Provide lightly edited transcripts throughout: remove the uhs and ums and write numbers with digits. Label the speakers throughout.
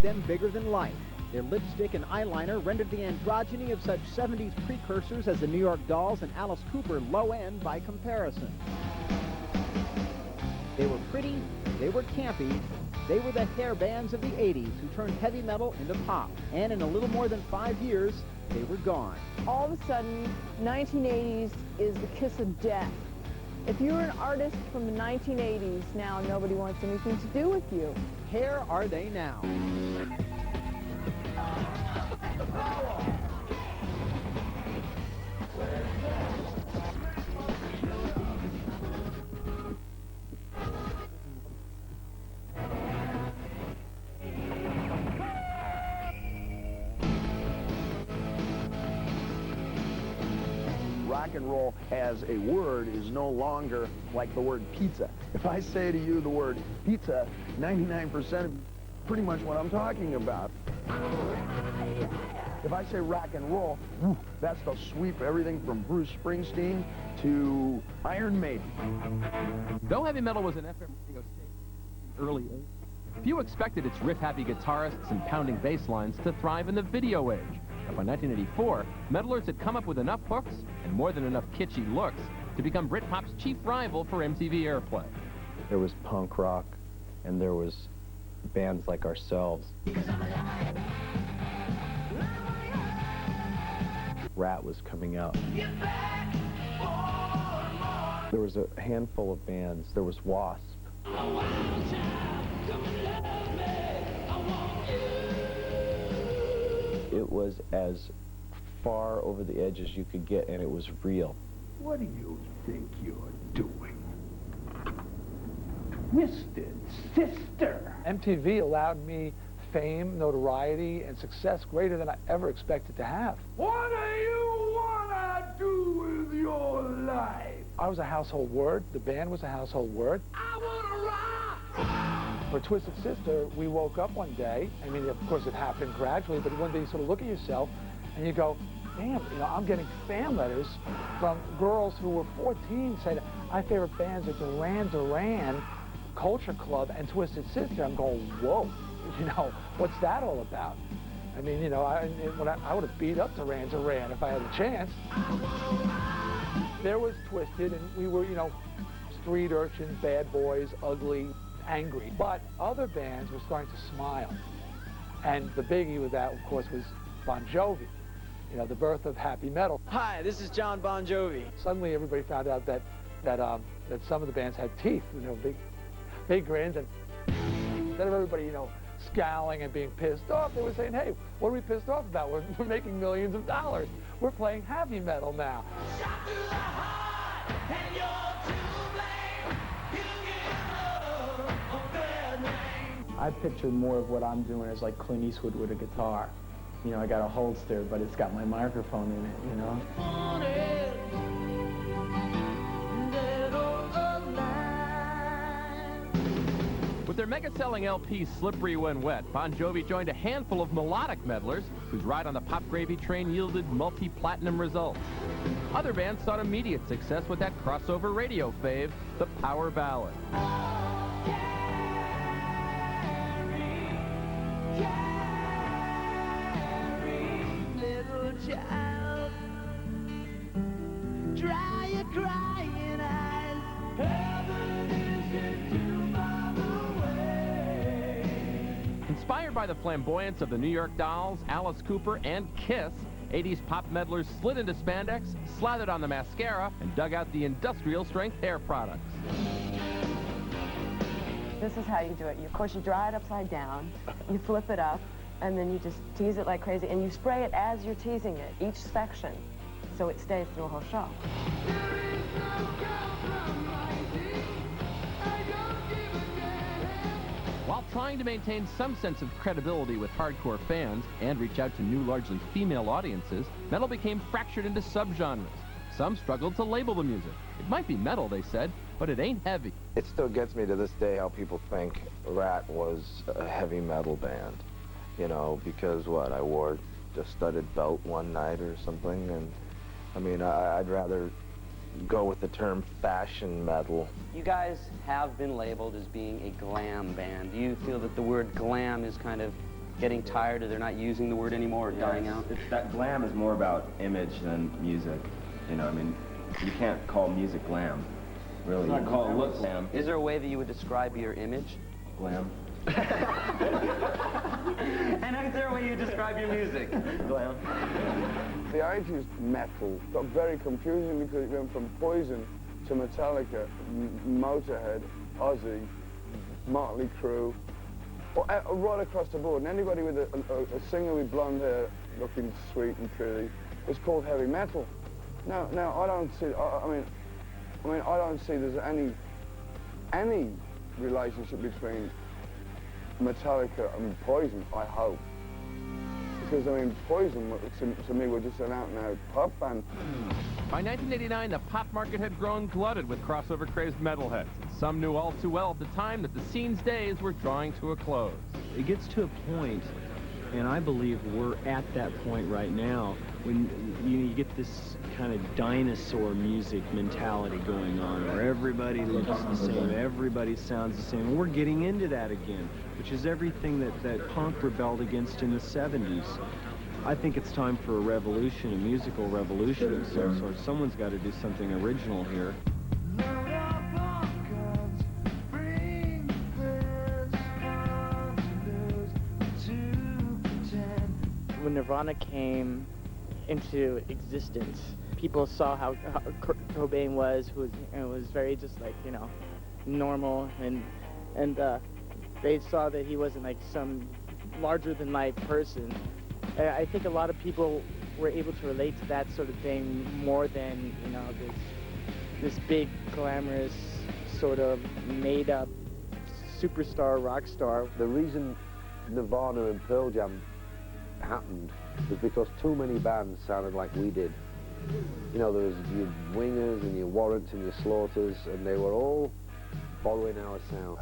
Speaker 1: them bigger than life. Their lipstick and eyeliner rendered the androgyny of such 70s precursors as the New York Dolls and Alice Cooper low-end by comparison. They were pretty, they were campy, they were the hair bands of the 80s who turned heavy metal into pop. And in a little more than 5 years, they were gone.
Speaker 2: All of a sudden, 1980s is the kiss of death. If you're an artist from the 1980s, now nobody wants anything to do with you.
Speaker 1: Where are they now?
Speaker 3: Rock and roll as a word is no longer like the word pizza. If I say to you the word pizza, 99% of pretty much what I'm talking about. If I say rock and roll, that's the sweep everything from Bruce Springsteen to Iron Maiden.
Speaker 4: Though heavy metal was an FM radio station in the early 80s, few expected its riff-happy guitarists and pounding bass lines to thrive in the video age. But by 1984, metalers had come up with enough hooks and more than enough kitschy looks to become Britpop's chief rival for MTV airplay.
Speaker 5: There was punk rock, and there was bands like ourselves. Ratt was coming out. There was a handful of bands. There was Wasp. It was as far over the edge as you could get, and it was real.
Speaker 6: What do you think you're doing? Twisted Sister.
Speaker 7: MTV allowed me fame, notoriety, and success greater than I ever expected to have.
Speaker 6: What do you wanna do with your life?
Speaker 7: I was a household word. The band was a household word.
Speaker 6: I wanna rock!
Speaker 7: For Twisted Sister, we woke up one day. I mean, of course, it happened gradually, but one day you sort of look at yourself and you go, damn, you know, I'm getting fan letters from girls who were 14 saying, my favorite bands are Duran Duran, Culture Club, and Twisted Sister. I'm going, whoa, you know, what's that all about? I mean, you know, I would have beat up Duran Duran if I had a chance. There was Twisted, and we were, you know, street urchins, bad boys, ugly, angry. But other bands were starting to smile. And the biggie with that, of course, was Bon Jovi. You know, the birth of happy metal.
Speaker 8: Hi, this is John Bon Jovi.
Speaker 7: Suddenly everybody found out that some of the bands had teeth, you know, big grins, and instead of everybody, you know, scowling and being pissed off, they were saying, hey, what are we pissed off about? We're making millions of dollars. We're playing heavy metal now.
Speaker 6: Shot through the heart, and you're to blame. You give love a bad name.
Speaker 9: I pictured more of what I'm doing as like Clint Eastwood with a guitar. You know, I got a holster, but it's got my microphone in it, you know?
Speaker 4: With their mega-selling LP Slippery When Wet, Bon Jovi joined a handful of melodic meddlers whose ride on the pop gravy train yielded multi-platinum results. Other bands sought immediate success with that crossover radio fave, the power ballad.
Speaker 6: Child, dry your crying eyes. Heaven is into my way.
Speaker 4: Inspired by the flamboyance of the New York Dolls, Alice Cooper, and Kiss, 80s pop meddlers slid into spandex, slathered on the mascara, and dug out the industrial-strength hair products.
Speaker 2: This is how you do it. Of course, you dry it upside down, you flip it up, and then you just tease it like crazy, and you spray it as you're teasing it, each section, so it stays through a whole show.
Speaker 4: While trying to maintain some sense of credibility with hardcore fans and reach out to new, largely female audiences, metal became fractured into subgenres. Some struggled to label the music. It might be metal, they said, but it ain't heavy.
Speaker 5: It still gets me to this day how people think Ratt was a heavy metal band. You know, because what, I wore a studded belt one night or something, and I mean, I'd rather go with the term fashion metal.
Speaker 8: You guys have been labeled as being a glam band. Do you feel that the word glam is kind of getting tired, or they're not using the word anymore, or dying out?
Speaker 10: That glam is more about image than music. You know, I mean, you can't call music glam, really. You call it look glam.
Speaker 8: Is there a way that you would describe your image?
Speaker 10: Glam.
Speaker 8: And is there a way you describe your music?
Speaker 10: Glam.
Speaker 3: The 80s metal got very confusing because it went from Poison to Metallica, Motorhead, Ozzy, Mötley Crüe, right across the board. And anybody with a singer with blonde hair looking sweet and pretty was called heavy metal. Now I don't see. I mean, I don't see there's any relationship between Metallica and Poison. I hope. Because, I mean, Poison, to me, were just an out-and-out pop band.
Speaker 4: By 1989, the pop market had grown glutted with crossover-crazed metalheads. Some knew all too well at the time that the scene's days were drawing to a close.
Speaker 11: It gets to a point, and I believe we're at that point right now, when you get this kind of dinosaur music mentality going on, where everybody looks the same, everybody sounds the same, and we're getting into that again, which is everything that punk rebelled against in the 70s. I think it's time for a revolution, a musical revolution of some sort. Someone's got to do something original here.
Speaker 12: When Nirvana came into existence, people saw how Cobain was, who was very just like, you know, normal, and they saw that he wasn't like some larger-than-life person. I think a lot of people were able to relate to that sort of thing more than, you know, this big, glamorous, sort of made-up superstar, rock star.
Speaker 13: The reason Nirvana and Pearl Jam happened was because too many bands sounded like we did. You know, there was your Wingers and your Warrants and your Slaughters, and they were all borrowing our sound.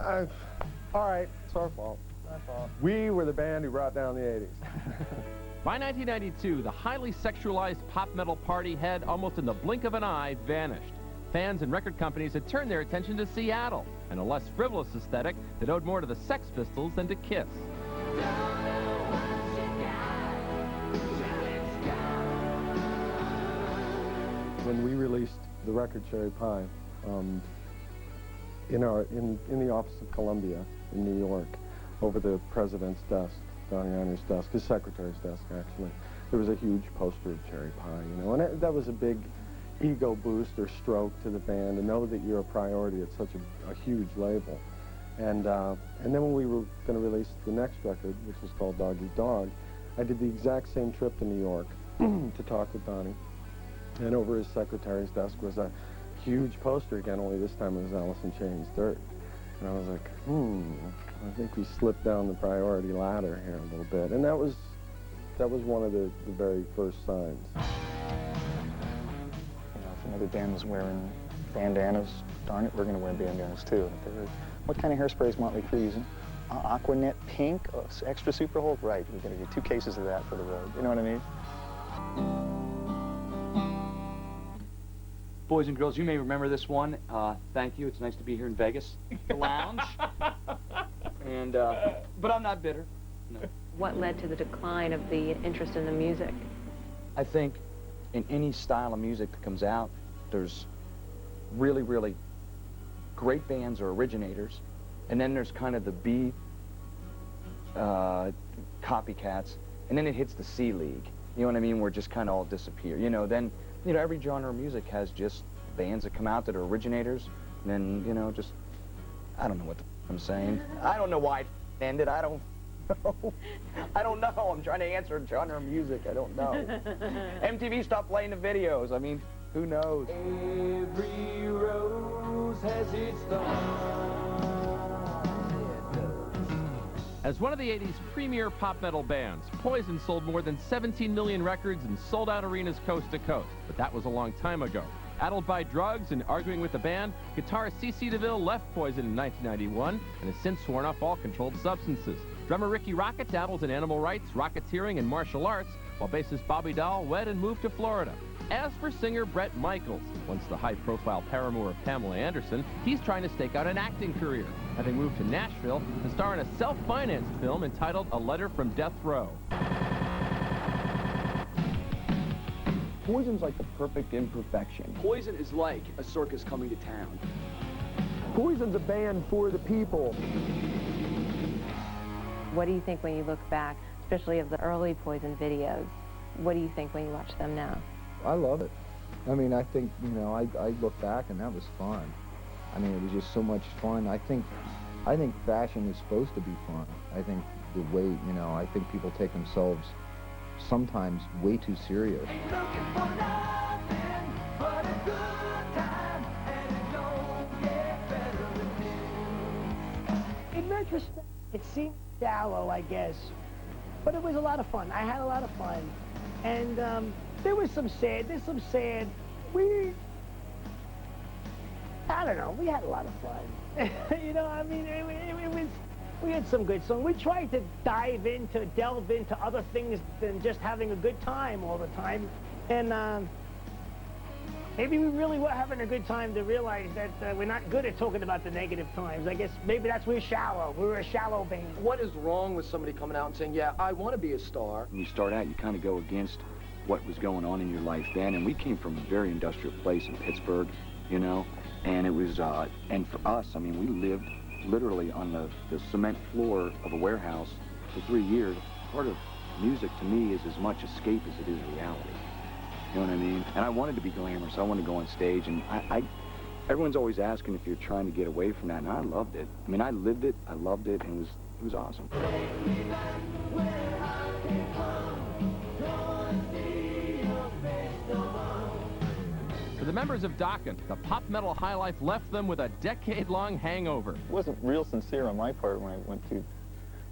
Speaker 14: All right, it's our fault. Our fault. We were the band who brought down the 80s.
Speaker 4: By 1992, the highly sexualized pop metal party had, almost in the blink of an eye, vanished. Fans and record companies had turned their attention to Seattle, and a less frivolous aesthetic that owed more to the Sex Pistols than to Kiss.
Speaker 14: When we released the record Cherry Pie, in the office of Columbia in New York, over the president's desk, Donny Ienner's desk, his secretary's desk actually, there was a huge poster of Cherry Pie, you know, and that was a big ego boost or stroke to the band to know that you're a priority at such a huge label. And then when we were going to release the next record, which was called Dog Eat Dog, I did the exact same trip to New York to talk with Donny. And over his secretary's desk was a huge poster again, only this time it was Alice in Chains' Dirt. And I was like, I think we slipped down the priority ladder here a little bit. And that was one of the very first signs.
Speaker 9: You know, if another band was wearing bandanas, darn it, we're going to wear bandanas too. What kind of hairspray is Mötley Crüe using? Aquanet Pink, extra super hold? Right, we're going to get 2 cases of that for the road. You know what I mean?
Speaker 8: Boys and girls, you may remember this one. Thank you. It's nice to be here in Vegas. The lounge. And, but I'm not bitter. No.
Speaker 2: What led to the decline of the interest in the music?
Speaker 8: I think in any style of music that comes out, there's really, really great bands or originators, and then there's kind of the B copycats, and then it hits the C League. You know what I mean? Where it just kind of all disappear. You know, then, you know, every genre of music has just bands that come out that are originators, and then, you know, just, I don't know what I'm saying. I don't know why it ended. I don't know. I don't know. I'm trying to answer genre of music. I don't know. MTV stopped playing the videos. I mean, who knows?
Speaker 6: Every rose has its thorn.
Speaker 4: As one of the 80s premier pop metal bands, Poison sold more than 17 million records and sold out arenas coast to coast. But that was a long time ago. Addled by drugs and arguing with the band, guitarist C.C. DeVille left Poison in 1991 and has since sworn off all controlled substances. Drummer Ricky Rocket dabbles in animal rights, rocketeering, and martial arts, while bassist Bobby Dahl wed and moved to Florida. As for singer Bret Michaels, once the high-profile paramour of Pamela Anderson, he's trying to stake out an acting career, having moved to Nashville to star in a self-financed film entitled A Letter from Death Row.
Speaker 15: Poison's like the perfect imperfection. Poison is like a circus coming to town.
Speaker 3: Poison's a band for the people.
Speaker 16: What do you think when you look back, especially of the early Poison videos? What do you think when you watch them now?
Speaker 17: I love it. I mean, I think, you know, I look back and that was fun. I mean, it was just so much fun. I think fashion is supposed to be fun. I think the way, you know, I think people take themselves sometimes way too serious.
Speaker 18: In retrospect, it seemed shallow, I guess, but it was a lot of fun. I had a lot of fun, and there's some sad. I don't know, we had a lot of fun. You know, I mean, we had some good songs. We tried to delve into other things than just having a good time all the time, and maybe we really were having a good time to realize that we're not good at talking about the negative times. I guess maybe that's we're shallow. We were a shallow band.
Speaker 15: What is wrong with somebody coming out and saying, yeah, I want to be a star?
Speaker 8: When you start out, you kind of go against what was going on in your life then, and we came from a very industrial place in Pittsburgh, you know, and it was, and for us, I mean, we lived literally on the cement floor of a warehouse for 3 years. Part of music to me is as much escape as it is reality. You know what I mean? And I wanted to be glamorous. I wanted to go on stage, and everyone's always asking if you're trying to get away from that, and I loved it. I mean, I lived it, I loved it, and it was awesome.
Speaker 4: For the members of Dokken, the pop metal high life left them with a decade-long hangover.
Speaker 9: It wasn't real sincere on my part when I went through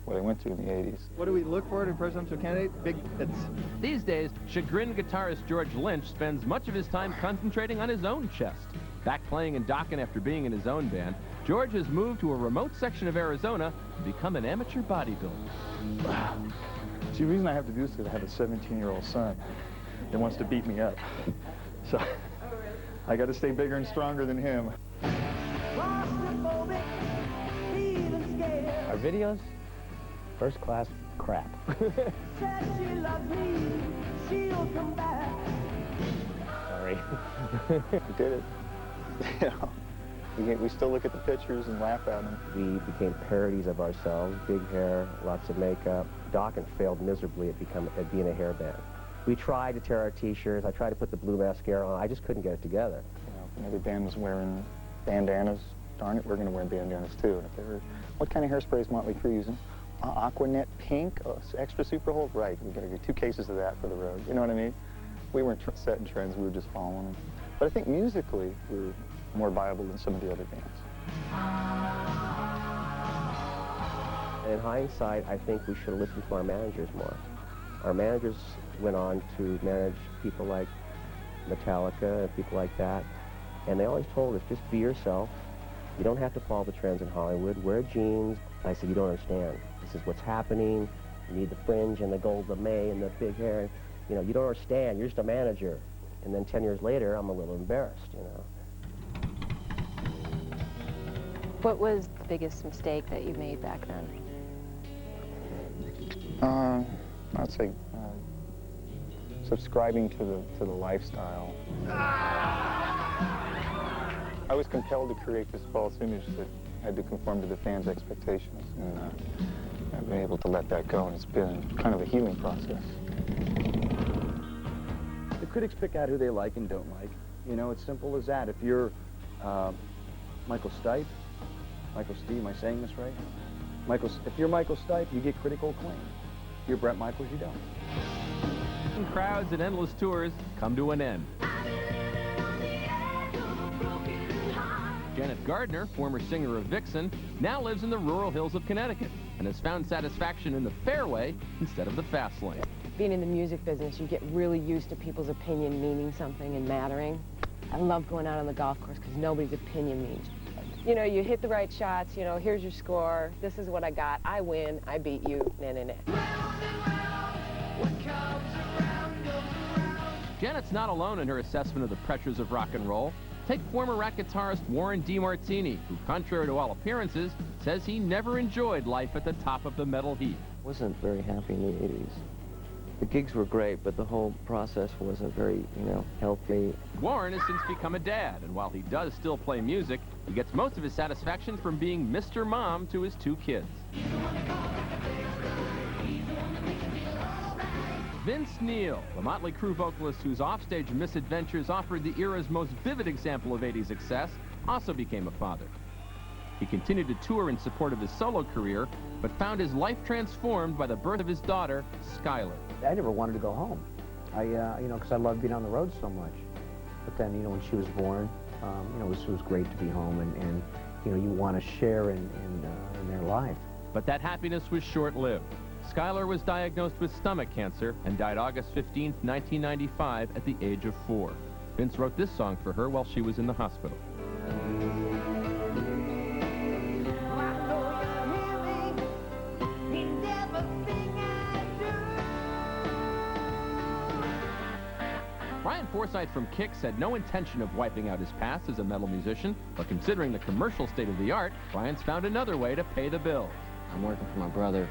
Speaker 9: what I went through in the 80s.
Speaker 19: What do we look for in a presidential candidate? Big hits.
Speaker 4: These days, chagrined guitarist George Lynch spends much of his time concentrating on his own chest. Back playing in Dokken after being in his own band, George has moved to a remote section of Arizona to become an amateur bodybuilder.
Speaker 9: See, the reason I have to do this is because I have a 17-year-old son that wants to beat me up. So I got to stay bigger and stronger than him.
Speaker 18: Our videos? First class crap. Sorry.
Speaker 9: We did it. You know, we still look at the pictures and laugh at them.
Speaker 20: We became parodies of ourselves, big hair, lots of makeup. Dokken failed miserably at being a hair band. We tried to tear our t-shirts. I tried to put the blue mascara on. I just couldn't get it together.
Speaker 9: You know, if another band was wearing bandanas, darn it, we're going to wear bandanas too. And if they were, what kind of hairspray is Mötley using? Aquanet pink, extra super hold, right? We got to get 2 cases of that for the road. You know what I mean? We weren't setting trends, we were just following them. But I think musically, we were more viable than some of the other bands.
Speaker 20: In hindsight, I think we should have listened to our managers more. Our managers went on to manage people like Metallica and people like that, and they always told us, just be yourself. You don't have to follow the trends in Hollywood. Wear jeans. I said, you don't understand. This is what's happening. You need the fringe and the gold lame and the big hair. You know, you don't understand. You're just a manager. And then 10 years later, I'm a little embarrassed, you know.
Speaker 16: What was the biggest mistake that you made back then?
Speaker 9: I'd say subscribing to the lifestyle. I was compelled to create this false image that had to conform to the fans' expectations, and I've been able to let that go, and it's been kind of a healing process.
Speaker 8: The critics pick out who they like and don't like. You know, it's simple as that. If you're Michael Stipe, Michael Steve, am I saying this right? If you're Michael Stipe, you get critical acclaim. If you're Bret Michaels, you don't.
Speaker 4: Crowds and endless tours come to an end. Janet Gardner, former singer of Vixen, now lives in the rural hills of Connecticut and has found satisfaction in the fairway instead of the fast lane.
Speaker 2: Being in the music business, you get really used to people's opinion meaning something and mattering. I love going out on the golf course because nobody's opinion means. You know, you hit the right shots, you know, here's your score, this is what I got, I win, I beat you, nah, nah, nah.
Speaker 4: Janet's not alone in her assessment of the pressures of rock and roll. Take former Ratt guitarist Warren DeMartini, who, contrary to all appearances, says he never enjoyed life at the top of the metal heap.
Speaker 21: Wasn't very happy in the 80s. The gigs were great, but the whole process wasn't very, healthy.
Speaker 4: Warren has since become a dad, and while he does still play music, he gets most of his satisfaction from being Mr. Mom to his 2 kids. Vince Neil, the Mötley Crüe vocalist whose offstage misadventures offered the era's most vivid example of 80s excess, also became a father. He continued to tour in support of his solo career, but found his life transformed by the birth of his daughter, Skylar.
Speaker 22: I never wanted to go home. Because I loved being on the road so much. But then, when she was born, it was great to be home, and you want to share in their life.
Speaker 4: But that happiness was short-lived. Skylar was diagnosed with stomach cancer and died August 15, 1995, at the age of 4. Vince wrote this song for her while she was in the hospital. Brian Forsythe from Kix had no intention of wiping out his past as a metal musician, but considering the commercial state of the art, Brian's found another way to pay the bills.
Speaker 21: I'm working for my brother,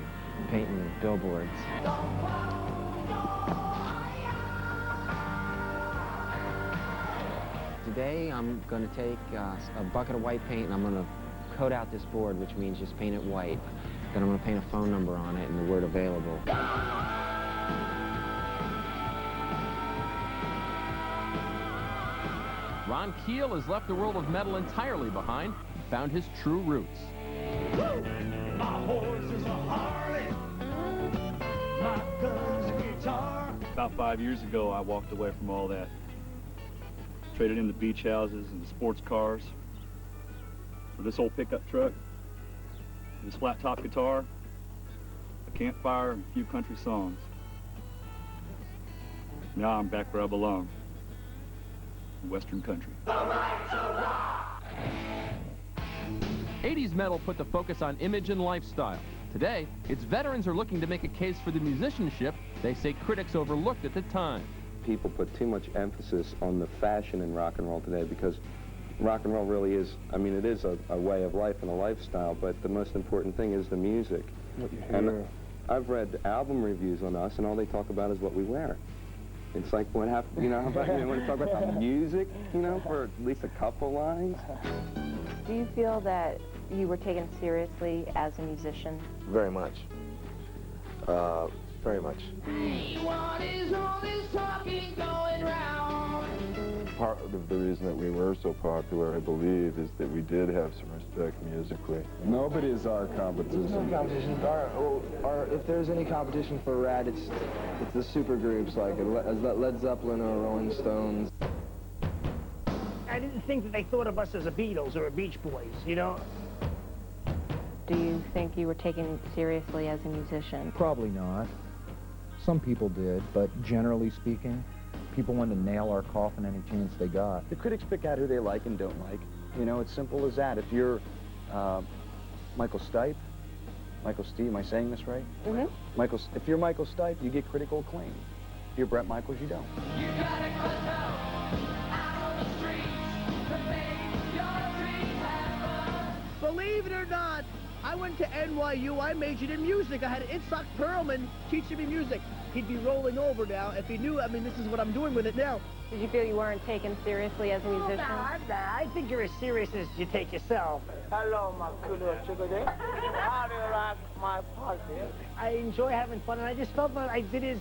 Speaker 21: painting billboards. Today I'm going to take a bucket of white paint and I'm going to coat out this board, which means just paint it white. Then I'm going to paint a phone number on it and the word available.
Speaker 4: Ron Keel has left the world of metal entirely behind and found his true roots.
Speaker 6: My horse is a Harley. My gun's a guitar.
Speaker 23: About 5 years ago, I walked away from all that. Traded in the beach houses and the sports cars for this old pickup truck, this flat-top guitar, a campfire, and a few country songs. Now I'm back where I belong. Western country.
Speaker 4: 80s metal put the focus on image and lifestyle. Today, its veterans are looking to make a case for the musicianship they say critics overlooked at the time.
Speaker 5: People put too much emphasis on the fashion in rock and roll today because rock and roll really is, it is a way of life and a lifestyle, but the most important thing is the music. And I've read album reviews on us, and all they talk about is what we wear. It's like, what happened, how about, when you talk about the music, for at least a couple lines.
Speaker 16: Do you feel that you were taken seriously as a musician?
Speaker 5: Very much. Very much.
Speaker 6: What is all this talking going round?
Speaker 14: Part of the reason that we were so popular, I believe, is that we did have some respect musically. Nobody is our competition.
Speaker 17: There's no competition. If there's any competition for Ratt, it's the super groups like Led Zeppelin or Rolling Stones.
Speaker 18: I didn't think that they thought of us as a Beatles or a Beach Boys,
Speaker 16: Do you think you were taken seriously as a musician?
Speaker 17: Probably not. Some people did, but generally speaking, people wanted to nail our coffin any chance they got.
Speaker 8: The critics pick out who they like and don't like. It's simple as that. If you're Michael Stipe, Michael Steve, am I saying this right?
Speaker 16: Mm-hmm.
Speaker 8: If you're Michael Stipe, you get critical acclaim. If you're Bret Michaels, you don't.
Speaker 6: You gotta cut out on the streets to make your dreams happen.
Speaker 24: Believe it or not, I went to NYU. I majored in music. I had Itzhak Perlman teaching me music. He'd be rolling over now if he knew. This is what I'm doing with it now.
Speaker 16: Did you feel you weren't taken seriously as a musician?
Speaker 18: Nah, I think you're as serious as you take yourself.
Speaker 25: Hello, my kudo chugade. How do you like my party?
Speaker 18: I enjoy having fun, and I just felt that I did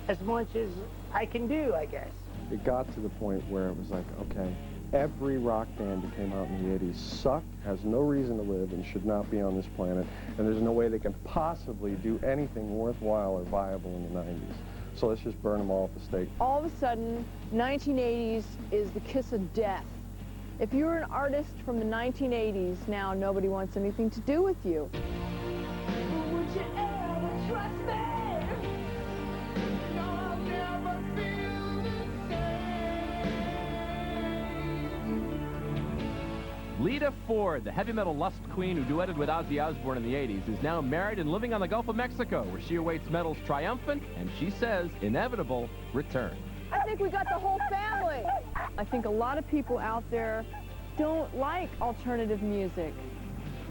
Speaker 18: as much as I can do, I guess.
Speaker 14: It got to the point where it was like, okay, every rock band that came out in the 80s sucked, has no reason to live, and should not be on this planet, and there's no way they can possibly do anything worthwhile or viable in the 90s. So let's just burn them all at the stake.
Speaker 26: All of a sudden, 1980s is the kiss of death. If you're an artist from the 1980s, now nobody wants anything to do with you.
Speaker 6: Would you ever trust me? No, I'll never feel the same.
Speaker 4: Lita Ford, the heavy metal lust queen who duetted with Ozzy Osbourne in the 80s, is now married and living on the Gulf of Mexico, where she awaits metal's triumphant, and she says, inevitable, return.
Speaker 26: I think we got the whole family. I think a lot of people out there don't like alternative music.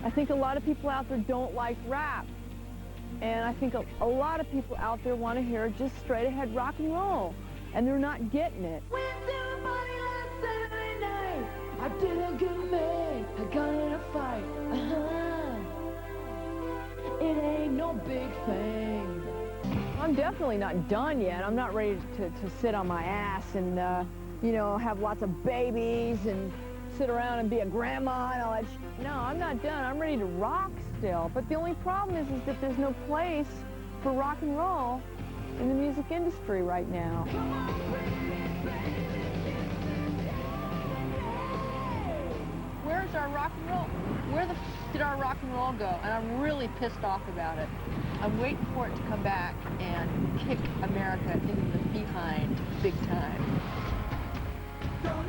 Speaker 26: I think a lot of people out there don't like rap. And I think a lot of people out there want to hear just straight ahead rock and roll. And they're not getting it.
Speaker 6: I didn't get mad, I got in a fight. It ain't no big thing.
Speaker 26: I'm definitely not done yet. I'm not ready to sit on my ass and, you know, have lots of babies and sit around and be a grandma and all that No, I'm not done. I'm ready to rock still. But the only problem is that there's no place for rock and roll in the music industry right now. Where's our rock and roll? Where the did our rock and roll go? And I'm really pissed off about it. I'm waiting for it to come back and kick America in the behind big time.
Speaker 6: Don't